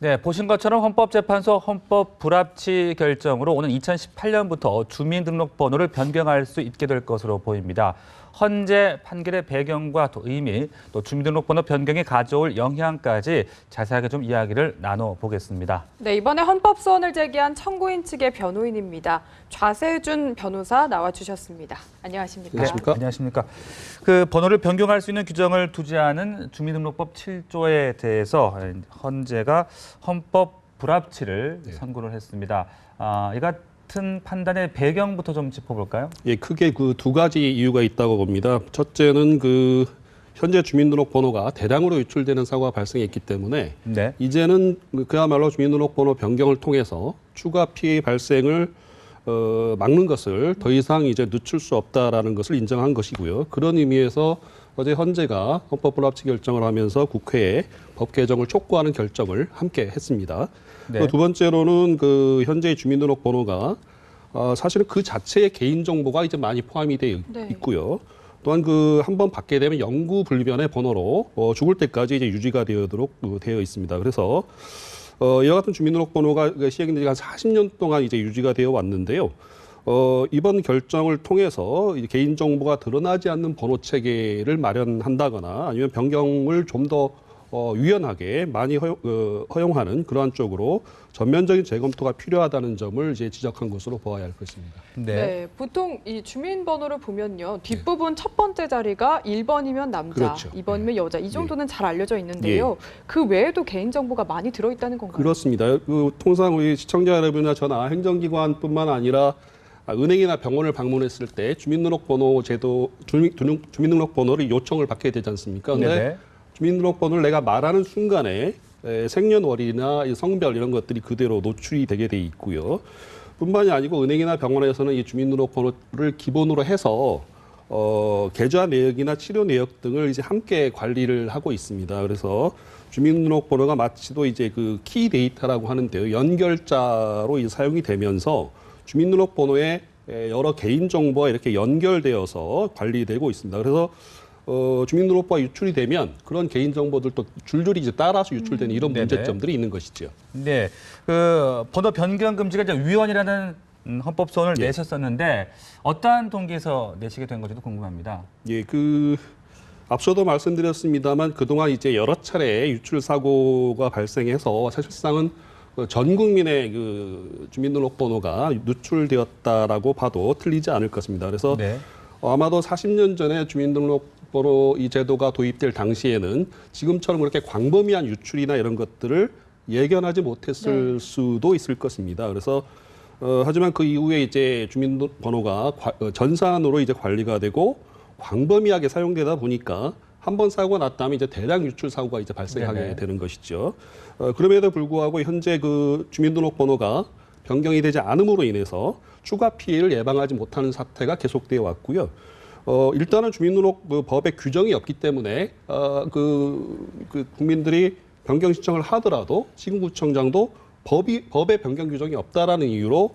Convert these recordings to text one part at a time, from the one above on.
네, 보신 것처럼 헌법재판소 헌법 불합치 결정으로 오는 2018년부터 주민등록번호를 변경할 수 있게 될 것으로 보입니다. 헌재 판결의 배경과 또 의미, 또 주민등록번호 변경이 가져올 영향까지 자세하게 좀 이야기를 나눠보겠습니다. 네, 이번에 헌법소원을 제기한 청구인 측의 변호인입니다. 좌세준 변호사 나와주셨습니다. 안녕하십니까? 네, 안녕하십니까. 그 번호를 변경할 수 있는 규정을 두지 않은 주민등록법 7조에 대해서 헌재가 헌법 불합치를 선고를 했습니다. 이 같은 판단의 배경부터 좀 짚어볼까요? 예, 크게 그 두 가지 이유가 있다고 봅니다. 첫째는 그 현재 주민등록번호가 대량으로 유출되는 사고가 발생했기 때문에 네. 이제는 그야말로 주민등록번호 변경을 통해서 추가 피해 발생을 막는 것을 더 이상 이제 늦출 수 없다라는 것을 인정한 것이고요. 그런 의미에서 어제 헌재가 헌법 불합치 결정을 하면서 국회에 법 개정을 촉구하는 결정을 함께 했습니다. 네. 두 번째로는 그 현재의 주민등록번호가 사실은 그 자체의 개인정보가 이제 많이 포함이 되어 있고요. 또한 그 한번 받게 되면 영구 불변의 번호로 죽을 때까지 이제 유지가 되도록 되어 있습니다. 그래서 이와 같은 주민등록번호가 시행된 지가 한 40년 동안 이제 유지가 되어 왔는데요. 이번 결정을 통해서 개인정보가 드러나지 않는 번호 체계를 마련한다거나 아니면 변경을 좀 더 유연하게 많이 허용하는 그러한 쪽으로 전면적인 재검토가 필요하다는 점을 이제 지적한 것으로 보아야 할 것입니다. 네, 보통 이 주민번호를 보면요. 뒷부분 첫 번째 자리가 1번이면 남자, 그렇죠. 2번이면 여자. 이 정도는 잘 알려져 있는데요. 그 외에도 개인정보가 많이 들어있다는 건가요? 그렇습니다. 통상 우리 시청자 여러분이나 저나 행정기관뿐만 아니라 은행이나 병원을 방문했을 때 주민등록번호 제도, 주민등록번호를 요청을 받게 되지 않습니까? 근데 네네. 주민등록번호를 내가 말하는 순간에 생년월일이나 성별 이런 것들이 그대로 노출이 되게 돼 있고요. 뿐만이 아니고 은행이나 병원에서는 이 주민등록번호를 기본으로 해서 계좌 내역이나 치료 내역 등을 이제 함께 관리를 하고 있습니다. 그래서 주민등록번호가 마치도 이제 그 키 데이터라고 하는데요. 연결자로 이제 사용이 되면서 주민등록번호에 여러 개인정보가 이렇게 연결되어서 관리되고 있습니다. 그래서 주민등록번호가 유출이 되면 그런 개인정보들도 줄줄이 이제 따라서 유출되는 이런 문제점들이 있는 것이죠. 네, 그 번호 변경 금지가 이제 위헌이라는 헌법소원을 내셨었는데 어떠한 동기에서 내시게 된 건지도 궁금합니다. 예, 앞서도 말씀드렸습니다만 그동안 이제 여러 차례 유출 사고가 발생해서 사실상은 전 국민의 그 주민등록번호가 누출되었다라고 봐도 틀리지 않을 것입니다. 그래서 네. 아마도 40년 전에 주민등록번호 이 제도가 도입될 당시에는 지금처럼 그렇게 광범위한 유출이나 이런 것들을 예견하지 못했을 수도 있을 것입니다. 그래서 하지만 그 이후에 이제 주민번호가 전산으로 이제 관리가 되고 광범위하게 사용되다 보니까 한 번 사고가 났다면 이제 대량 유출 사고가 이제 발생하게 되는 것이죠. 그럼에도 불구하고 현재 그 주민등록번호가 변경이 되지 않음으로 인해서 추가 피해를 예방하지 못하는 사태가 계속되어 왔고요. 일단은 주민등록 법에 규정이 없기 때문에 국민들이 변경 신청을 하더라도 지금구청장도 법에 변경 규정이 없다라는 이유로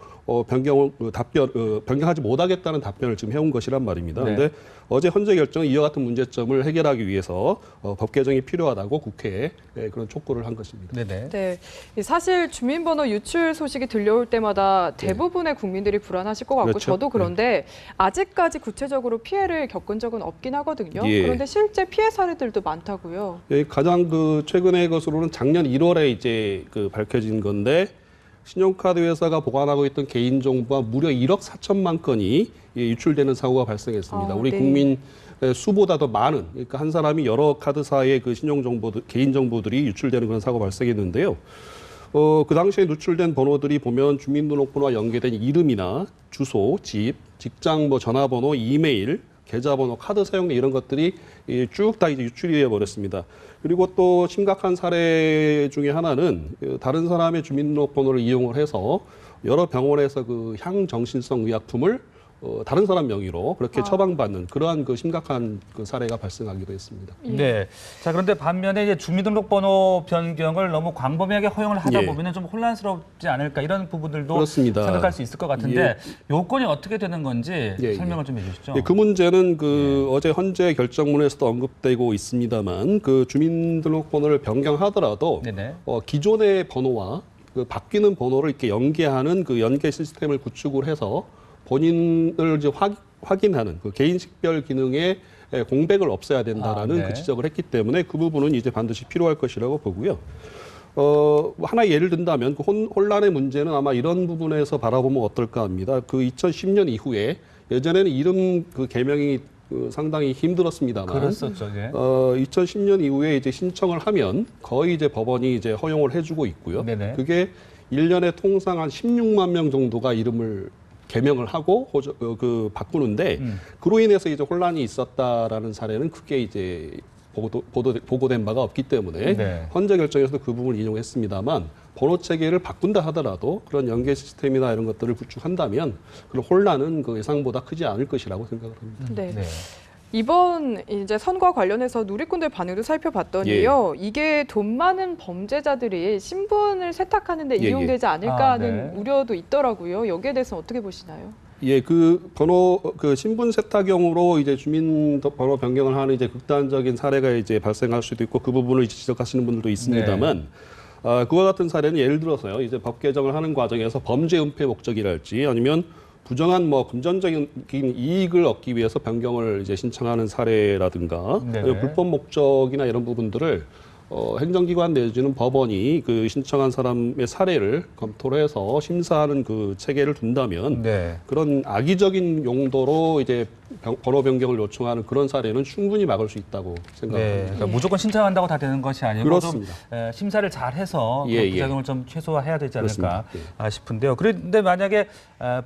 변경하지 못하겠다는 답변을 지금 해온 것이란 말입니다. 그런데 어제 헌재 결정은 이와 같은 문제점을 해결하기 위해서 법 개정이 필요하다고 국회에 그런 촉구를 한 것입니다. 네네. 네, 사실 주민번호 유출 소식이 들려올 때마다 대부분의 국민들이 불안하실 것 같고 그렇죠. 저도 그런데 아직까지 구체적으로 피해를 겪은 적은 없긴 하거든요. 그런데 실제 피해 사례들도 많다고요. 가장 최근의 것으로는 작년 1월에 이제 밝혀진 건데 신용카드 회사가 보관하고 있던 개인정보가 무려 1억 4천만 건이 유출되는 사고가 발생했습니다. 우리 국민 수보다 더 많은, 그러니까 한 사람이 여러 카드사의 그 신용정보들, 개인정보들이 유출되는 그런 사고가 발생했는데요. 그 당시에 누출된 번호들이 보면 주민등록번호와 연계된 이름이나 주소, 집, 직장 전화번호, 이메일, 계좌번호, 카드 사용료 이런 것들이 쭉 다 이제 유출이 되어 버렸습니다. 그리고 또 심각한 사례 중에 하나는 다른 사람의 주민등록번호를 이용을 해서 여러 병원에서 그 향정신성 의약품을 다른 사람 명의로 그렇게 처방받는 그러한 그 심각한 그 사례가 발생하기도 했습니다. 네. 자, 그런데 반면에 이제 주민등록번호 변경을 너무 광범위하게 허용을 하다 예. 보면 좀 혼란스럽지 않을까 이런 부분들도 그렇습니다. 생각할 수 있을 것 같은데 요건이 어떻게 되는 건지 예, 설명을 좀 해주시죠. 그 문제는 어제 헌재 결정문에서도 언급되고 있습니다만 그 주민등록번호를 변경하더라도 네네. 기존의 번호와 그 바뀌는 번호를 이렇게 연계하는 그 연계 시스템을 구축을 해서 본인을 이제 확인하는 그 개인 식별 기능의 공백을 없애야 된다라는 네. 그 지적을 했기 때문에 그 부분은 이제 반드시 필요할 것이라고 보고요. 하나 예를 든다면 그 혼란의 문제는 아마 이런 부분에서 바라보면 어떨까 합니다. 그 2010년 이후에 예전에는 이름 그 개명이 상당히 힘들었습니다만 그랬었죠. 예. 2010년 이후에 이제 신청을 하면 거의 이제 법원이 이제 허용을 해주고 있고요. 네네. 그게 1년에 통상 한 16만 명 정도가 이름을 개명을 하고 바꾸는데 그로 인해서 이제 혼란이 있었다라는 사례는 크게 이제 보고된 바가 없기 때문에 네. 헌재 결정에서도 그 부분을 인용했습니다만 번호 체계를 바꾼다 하더라도 그런 연계 시스템이나 이런 것들을 구축한다면 그런 혼란은 그 예상보다 크지 않을 것이라고 생각을 합니다. 네. 네. 이번 이제 선과 관련해서 누리꾼들 반응도 살펴봤더니요. 이게 돈 많은 범죄자들이 신분을 세탁하는데 예, 예. 이용되지 않을까 하는 네. 우려도 있더라고요. 여기에 대해서는 어떻게 보시나요? 예, 그 신분 세탁용으로 이제 주민 번호 변경을 하는 이제 극단적인 사례가 이제 발생할 수도 있고 그 부분을 이제 지적하시는 분들도 있습니다만 그와 같은 사례는 예를 들어서요, 이제 법 개정을 하는 과정에서 범죄 은폐 목적이랄지 아니면 부정한 금전적인 이익을 얻기 위해서 변경을 이제 신청하는 사례라든가 네네. 불법 목적이나 이런 부분들을 행정기관 내지는 법원이 그 신청한 사람의 사례를 검토를 해서 심사하는 그 체계를 둔다면 네. 그런 악의적인 용도로 이제 번호 변경을 요청하는 그런 사례는 충분히 막을 수 있다고 네. 생각합니다. 그러니까 무조건 신청한다고 다 되는 것이 아니고 그렇습니다. 좀 심사를 잘 해서 예, 그 부작용을 좀 최소화해야 되지 않을까 그렇습니다. 싶은데요. 그런데 만약에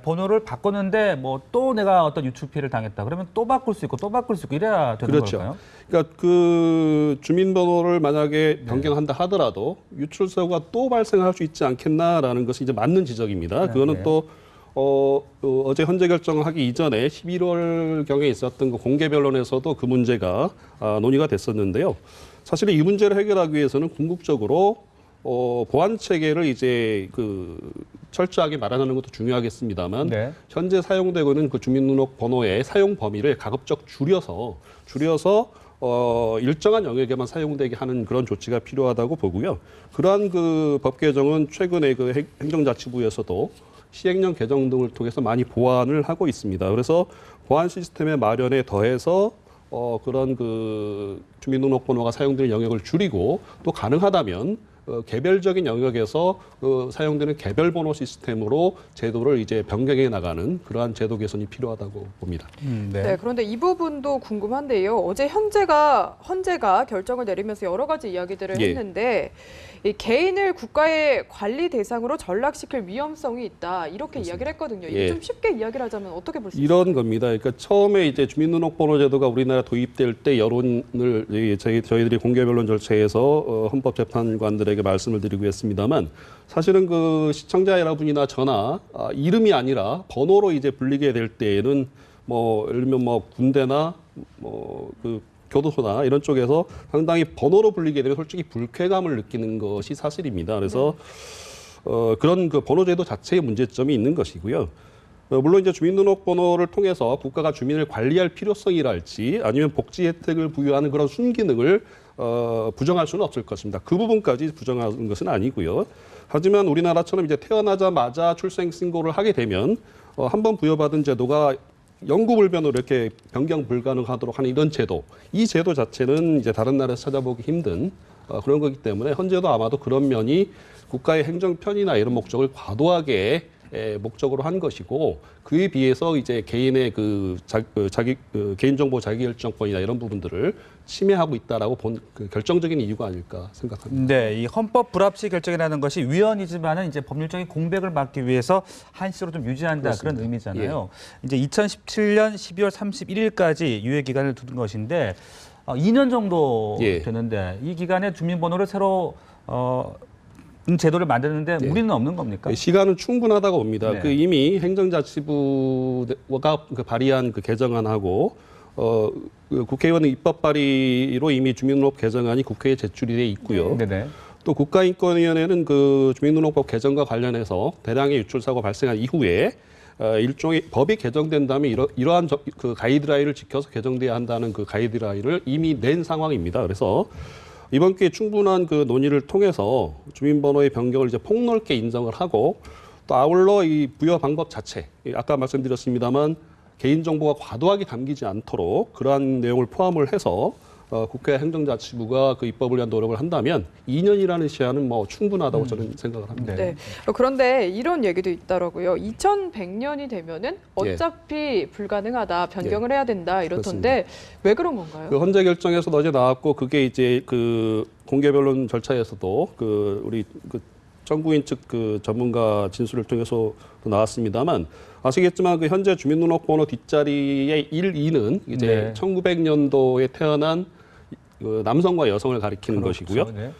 번호를 바꿨는데 또 내가 어떤 유출 피해를 당했다. 그러면 또 바꿀 수 있고 또 바꿀 수 있고 이래야 되는 그렇죠. 걸까요? 그러니까 그 주민번호를 만약에 변경한다 하더라도 유출사고가 또 발생할 수 있지 않겠나라는 것이 이제 맞는 지적입니다. 그거는 네. 또 어제 헌재 결정을 하기 이전에 11월경에 있었던 그 공개 변론에서도 그 문제가 논의가 됐었는데요. 사실 이 문제를 해결하기 위해서는 궁극적으로 보안 체계를 이제 철저하게 마련하는 것도 중요하겠습니다만 네. 현재 사용되고 있는 그 주민등록번호의 사용 범위를 가급적 줄여서 일정한 영역에만 사용되게 하는 그런 조치가 필요하다고 보고요. 그러한 그 법 개정은 최근에 그 행정자치부에서도 시행령 개정 등을 통해서 많이 보완을 하고 있습니다. 그래서 보안 시스템의 마련에 더해서 그런 그 주민등록번호가 사용되는 영역을 줄이고 또 가능하다면 개별적인 영역에서 사용되는 개별번호 시스템으로 제도를 이제 변경해 나가는 그러한 제도 개선이 필요하다고 봅니다. 네, 그런데 이 부분도 궁금한데요. 어제 헌재가 결정을 내리면서 여러 가지 이야기들을 예. 했는데 이 개인을 국가의 관리 대상으로 전락시킬 위험성이 있다. 이렇게 그렇습니다. 이야기를 했거든요. 이게 예. 좀 쉽게 이야기를 하자면 어떻게 볼 수 있어요? 이런 겁니다. 그러니까 처음에 이제 주민등록번호 제도가 우리나라 도입될 때 여론을 저희들이 공개변론 절차에서 헌법재판관들에게 말씀을 드리고 했습니다만 사실은 그 시청자 여러분이나 저나 이름이 아니라 번호로 이제 불리게 될 때에는 예를 들면 군대나 그 교도소나 이런 쪽에서 상당히 번호로 불리게 되면 솔직히 불쾌감을 느끼는 것이 사실입니다. 그래서 그런 그 번호제도 자체의 문제점이 있는 것이고요. 물론 이제 주민등록번호를 통해서 국가가 주민을 관리할 필요성이랄지 아니면 복지 혜택을 부여하는 그런 순기능을 부정할 수는 없을 것입니다. 그 부분까지 부정하는 것은 아니고요. 하지만 우리나라처럼 이제 태어나자마자 출생 신고를 하게 되면 한 번 부여받은 제도가 영구불변으로 이렇게 변경 불가능하도록 하는 이런 제도, 이 제도 자체는 이제 다른 나라에서 찾아보기 힘든 그런 거기 때문에 현재도 아마도 그런 면이 국가의 행정 편의나 이런 목적을 과도하게 목적으로 한 것이고 그에 비해서 이제 개인의 개인정보 자기결정권이나 이런 부분들을 침해하고 있다라고 본 그 결정적인 이유가 아닐까 생각합니다. 네, 이 헌법 불합치 결정이라는 것이 위헌이지만은 이제 법률적인 공백을 막기 위해서 한시로 좀 유지한다 그렇습니다. 그런 의미잖아요. 이제 2017년 12월 31일까지 유예 기간을 두는 것인데 2년 정도 예. 되는데 이 기간에 주민번호를 새로 제도를 만드는데 예. 무리는 없는 겁니까? 시간은 충분하다고 봅니다. 네. 그 이미 행정자치부가 그 발의한 그 개정안하고 그 국회의원 입법 발의로 이미 주민등록 개정안이 국회에 제출이 돼 있고요. 네네. 또 국가인권위원회는 그 주민등록법 개정과 관련해서 대량의 유출 사고 발생한 이후에 일종의 법이 개정된 다음에 이러한 그 가이드라인을 지켜서 개정돼야 한다는 그 가이드라인을 이미 낸 상황입니다. 그래서 이번 기회에 충분한 그 논의를 통해서 주민번호의 변경을 이제 폭넓게 인정을 하고 또 아울러 이 부여 방법 자체, 아까 말씀드렸습니다만 개인정보가 과도하게 담기지 않도록 그러한 내용을 포함을 해서 국회 행정자치부가 그 입법을 위한 노력을 한다면 2년이라는 시한은 뭐 충분하다고 저는 생각을 합니다. 네. 그런데 이런 얘기도 있더라고요. 2100년이 되면은 어차피 불가능하다, 변경을 해야 된다 이렇던데 왜 그런 건가요? 그 헌재 결정에서도 어제 나왔고 그게 이제 그 공개 변론 절차에서도 그 우리 그 청구인 측 그 전문가 진술을 통해서 나왔습니다만 아시겠지만 그 현재 주민등록번호 뒷자리의 1, 2는 이제 네. 1900년도에 태어난 그 남성과 여성을 가리키는 것이고요. 네.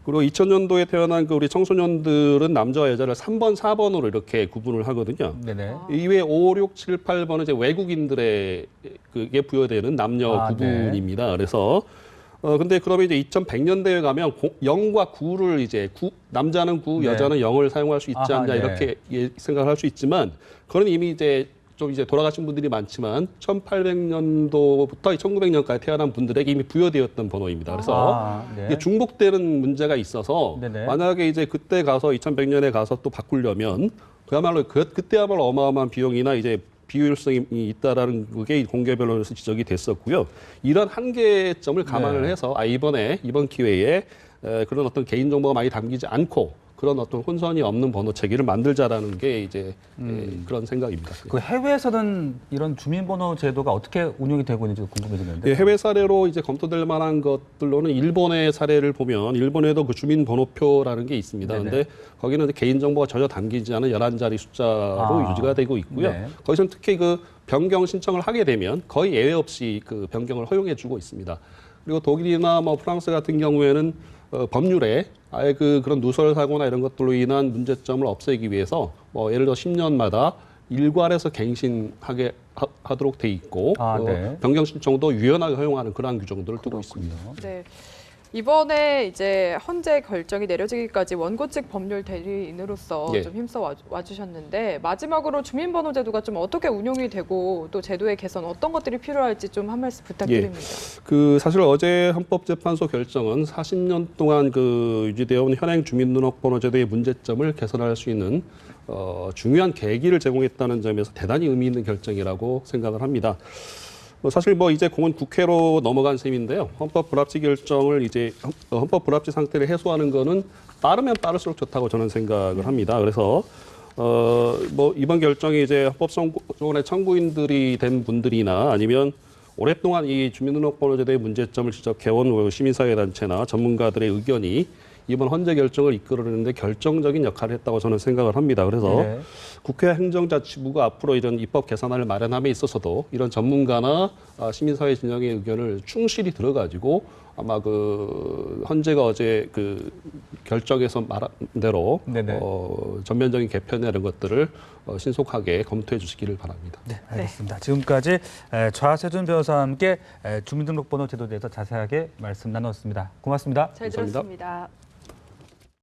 그리고 2000년도에 태어난 그 우리 청소년들은 남자와 여자를 3번, 4번으로 이렇게 구분을 하거든요. 네네. 이외에 5, 6, 7, 8번은 이제 외국인들의 그게 부여되는 남녀 구분입니다. 그래서 근데 그러면 이제 2100년대에 가면 0과 9를 이제 남자는 9, 네. 여자는 0을 사용할 수 있지 아하, 않냐 네. 이렇게 생각을 할 수 있지만 그건 이미 이제 좀 이제 돌아가신 분들이 많지만 1800년도부터 1900년까지 태어난 분들에게 이미 부여되었던 번호입니다. 그래서 네. 이게 중복되는 문제가 있어서 네네. 만약에 이제 그때 가서 2100년에 가서 또 바꾸려면 그야말로 그때야말로 어마어마한 비용이나 이제 비효율성이 있다라는 그게 공개 변론에서 지적이 됐었고요. 이런 한계점을 감안을 네. 해서 이번 기회에 그런 어떤 개인 정보가 많이 담기지 않고 그런 어떤 혼선이 없는 번호 체계를 만들자라는 게 이제 그런 생각입니다. 그 해외에서는 이런 주민번호 제도가 어떻게 운영이 되고 있는지 궁금해지는데. 예, 해외 사례로 이제 검토될 만한 것들로는 일본의 사례를 보면 일본에도 그 주민번호표라는 게 있습니다. 네네. 그런데 거기는 개인 정보가 전혀 담기지 않은 11자리 숫자로 유지가 되고 있고요. 네. 거기서는 특히 그 변경 신청을 하게 되면 거의 예외 없이 그 변경을 허용해 주고 있습니다. 그리고 독일이나 뭐 프랑스 같은 경우에는 법률에 아예 그런 누설 사고나 이런 것들로 인한 문제점을 없애기 위해서 뭐 예를 들어 10년마다 일괄해서 갱신하게 하도록 돼 있고 네. 변경 신청도 유연하게 허용하는 그러한 규정들을 두고 있습니다. 네. 이번에 이제 헌재 결정이 내려지기까지 원고 측 법률 대리인으로서 예. 좀 힘써 와주셨는데 마지막으로 주민번호 제도가 좀 어떻게 운용이 되고 또 제도의 개선 어떤 것들이 필요할지 좀 한 말씀 부탁드립니다. 그 사실 어제 헌법재판소 결정은 40년 동안 그 유지되어 온 현행 주민등록번호 제도의 문제점을 개선할 수 있는 중요한 계기를 제공했다는 점에서 대단히 의미 있는 결정이라고 생각을 합니다. 사실 뭐 이제 공은 국회로 넘어간 셈인데요. 헌법 불합치 결정을 이제 헌법 불합치 상태를 해소하는 거는 빠르면 빠를수록 좋다고 저는 생각을 합니다. 그래서 뭐 이번 결정이 이제 헌법소원의 청구인들이 된 분들이나 아니면 오랫동안 이 주민등록번호 제도의 문제점을 지적해온 시민사회단체나 전문가들의 의견이 이번 헌재 결정을 이끌어내는데 결정적인 역할을 했다고 저는 생각을 합니다. 그래서 네. 국회 행정자치부가 앞으로 이런 입법 개선안을 마련함에 있어서도 이런 전문가나 시민사회 진영의 의견을 충실히 들어가지고 아마 그 헌재가 어제 그 결정에서 말한 대로 전면적인 개편이나 이런 것들을 신속하게 검토해 주시기를 바랍니다. 네, 알겠습니다. 지금까지 좌세준 변호사와 함께 주민등록번호 제도에 대해서 자세하게 말씀 나눴습니다. 고맙습니다. 잘 감사합니다. 들었습니다.